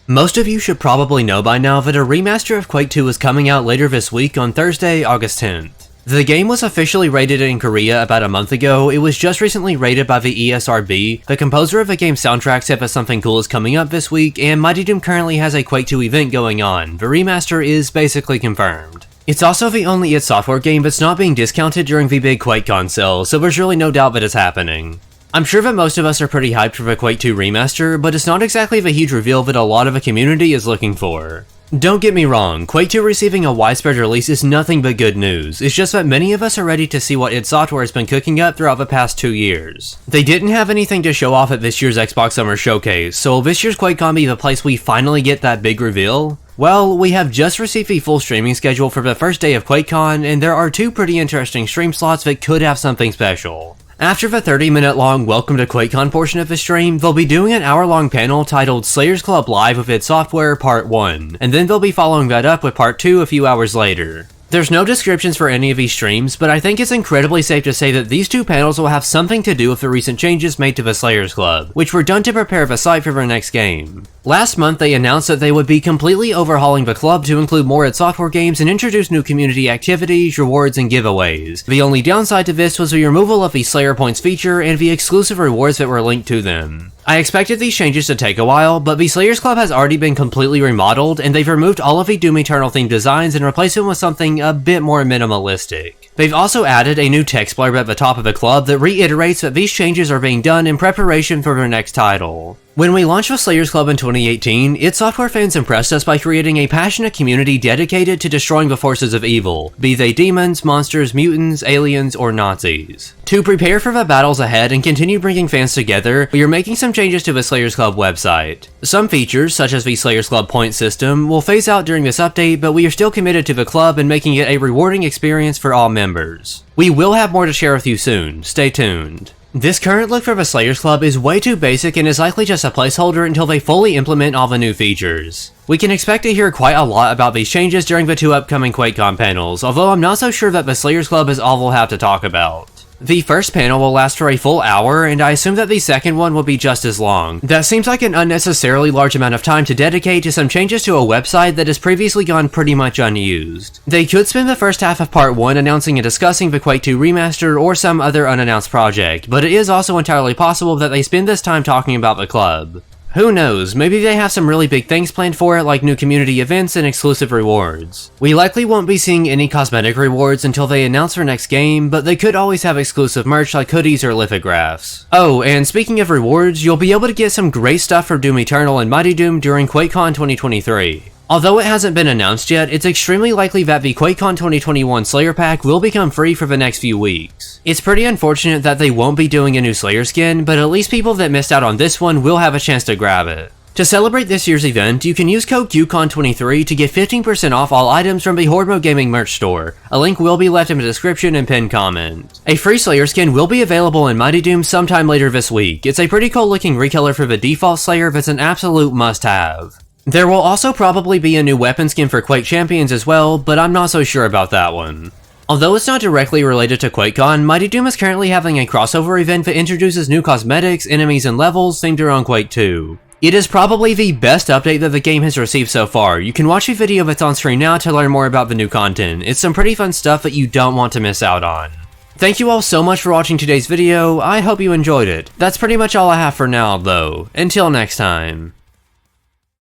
Most of you should probably know by now that a remaster of Quake 2 is coming out later this week on Thursday, August 10th. The game was officially rated in Korea about a month ago. It was just recently rated by the ESRB. The composer of the game's soundtrack said that something cool is coming up this week, and Mighty Doom currently has a Quake 2 event going on. The remaster is basically confirmed. It's also the only id Software game that's not being discounted during the big QuakeCon sale, so there's really no doubt that it's happening. I'm sure that most of us are pretty hyped for the Quake 2 remaster, but it's not exactly the huge reveal that a lot of the community is looking for. Don't get me wrong, Quake 2 receiving a widespread release is nothing but good news. It's just that many of us are ready to see what id Software has been cooking up throughout the past 2 years. They didn't have anything to show off at this year's Xbox Summer Showcase, so will this year's QuakeCon be the place we finally get that big reveal? Well, we have just received the full streaming schedule for the first day of QuakeCon, and there are 2 pretty interesting stream slots that could have something special. After the 30-minute long Welcome to QuakeCon portion of the stream, they'll be doing an hour-long panel titled Slayers Club Live with id Software Part 1, and then they'll be following that up with Part 2 a few hours later. There's no descriptions for any of these streams, but I think it's incredibly safe to say that these 2 panels will have something to do with the recent changes made to the Slayers Club, which were done to prepare the site for their next game. Last month, they announced that they would be completely overhauling the club to include more id Software games and introduce new community activities, rewards, and giveaways. The only downside to this was the removal of the Slayer Points feature and the exclusive rewards that were linked to them. I expected these changes to take a while, but the Slayers Club has already been completely remodeled, and they've removed all of the Doom Eternal themed designs and replaced them with something a bit more minimalistic. They've also added a new text blurb at the top of the club that reiterates that these changes are being done in preparation for their next title. When we launched the Slayers Club in 2018, id Software fans impressed us by creating a passionate community dedicated to destroying the forces of evil, be they demons, monsters, mutants, aliens, or Nazis. To prepare for the battles ahead and continue bringing fans together, we are making some changes to the Slayers Club website. Some features, such as the Slayers Club point system, will phase out during this update, but we are still committed to the club and making it a rewarding experience for all members. We will have more to share with you soon. Stay tuned. This current look for the Slayers Club is way too basic and is likely just a placeholder until they fully implement all the new features. We can expect to hear quite a lot about these changes during the 2 upcoming QuakeCon panels, although I'm not so sure that the Slayers Club is all we'll have to talk about. The first panel will last for a full hour, and I assume that the second one will be just as long. That seems like an unnecessarily large amount of time to dedicate to some changes to a website that has previously gone pretty much unused. They could spend the first half of Part 1 announcing and discussing the Quake 2 remaster or some other unannounced project, but it is also entirely possible that they spend this time talking about the club. Who knows, maybe they have some really big things planned for it, like new community events and exclusive rewards. We likely won't be seeing any cosmetic rewards until they announce their next game, but they could always have exclusive merch like hoodies or lithographs. Oh, and speaking of rewards, you'll be able to get some great stuff for Doom Eternal and Mighty Doom during QuakeCon 2023. Although it hasn't been announced yet, it's extremely likely that the QuakeCon 2021 Slayer Pack will become free for the next few weeks. It's pretty unfortunate that they won't be doing a new Slayer skin, but at least people that missed out on this one will have a chance to grab it. To celebrate this year's event, you can use code QCon23 to get 15% off all items from the Horde Mode Gaming merch store. A link will be left in the description and pinned comment. A free Slayer skin will be available in Mighty Doom sometime later this week. It's a pretty cool looking recolor for the default Slayer that's an absolute must-have. There will also probably be a new weapon skin for Quake Champions as well, but I'm not so sure about that one. Although it's not directly related to QuakeCon, Mighty Doom is currently having a crossover event that introduces new cosmetics, enemies, and levels themed around Quake 2. It is probably the best update that the game has received so far. You can watch a video that's on screen now to learn more about the new content. It's some pretty fun stuff that you don't want to miss out on. Thank you all so much for watching today's video. I hope you enjoyed it. That's pretty much all I have for now, though. Until next time.